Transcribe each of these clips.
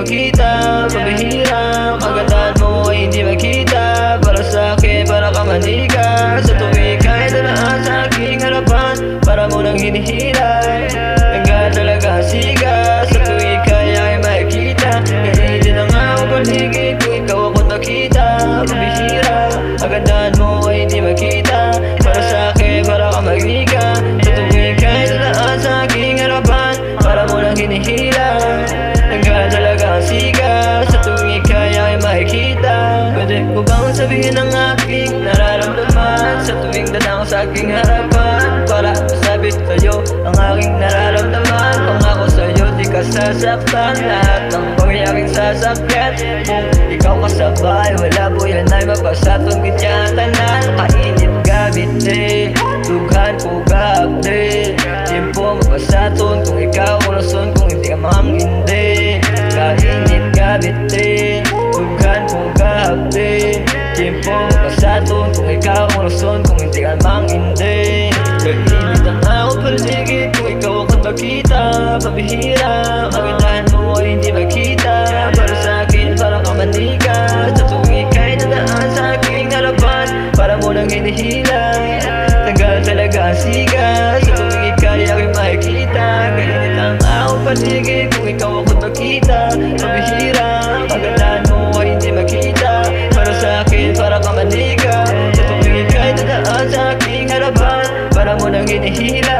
makita, pabihira. Kagandahan mo ay hindi makita. Para sa'kin, para ka manika. Sa tuwing kaya dalaan sa aking harapan, para mo nang hinihila. Hanggang talaga siga. Sa tuwing kaya ay makita. Kainin ang ako paligid kung ikaw ako nakita, pabihira. Kagandahan mo ay hindi makita. Para sa'kin, para ka manika. Sa tuwing kaya dalaan sa aking harapan, para mo nang hinihila. Hanggang talaga siga. Sa tuwing kaya ay makikita. Pwede ko bang sabihin ang aking nararamdaman sa tuwing dadaan ko sa aking harapan, para masabi sa'yo ang aking nararamdaman. Pangako sa'yo di ka sasaktan. Lahat ng pangyayaring sasakyan kung ikaw kasabay, wala po yan ay mapasatong kityan. Tanan kainit gabit eh, tughan ko gabde. Tempo mapasaton kung ikaw rason, kung hindi ka mang hindi. Kainit gabit eh, tughan ko gabde. Tempo mapasaton kung ikaw rason, kung hindi ka mang hindi. Kainit ang ako paligid kung ikaw ako makita, pabihira. Kagandahan mo ay hindi makita. Para sa'kin, para ka manika. Sa tuwing ika'y dadaan sa aking harapan, para mo nang hinihila. Tagal talaga ang siga. Sa tuwing ika'y aking makikita. Kainit ang ako paligid kung ikaw ako makita, pabihira. Kagandahan mo ay hindi makita. Para sa'kin, para ka manika. Sa tuwing ika'y dadaan sa aking harapan, para mo nang hinihila.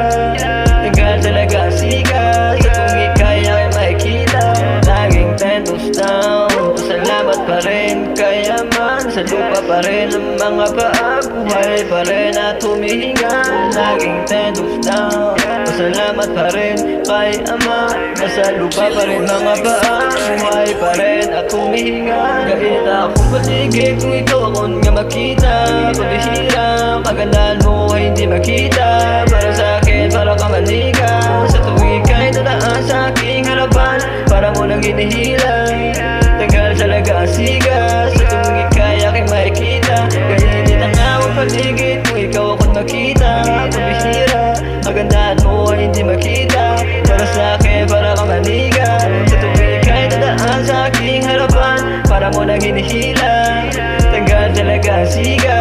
Tagal talaga ang siga. Sa tuwing ika'y aking makikita. Laging 10 toes down. Pasalamat pa rin, kayaman sa lupa pa rin ang mga paa. Buhay pa rin at humihinga. Laging 10 toes down. Pasalamat pa rin kay Ama. Nasa lupa pa rin mga paa. Buhay pa rin at humihinga. Kahit akong paligid kung ikaw ako nga makita, pabihira. Kagandahan mo ay hindi makita. Para sa'kin, para ka manika. Sa tuwing ika'y dadaan sa aking harapan, para mo nang hinihila. Tagal talaga ang siga. Sa tuwing ika'y aking makikita. Kainit ang awang paligid kung ikaw ako makita, pabihira. Kagandahan mo ay hindi makita. Para sa'kin, para ka manika. Sa tuwing ika'y dadaan sa aking harapan, para mo nang hinihila. Tagal talaga ang siga.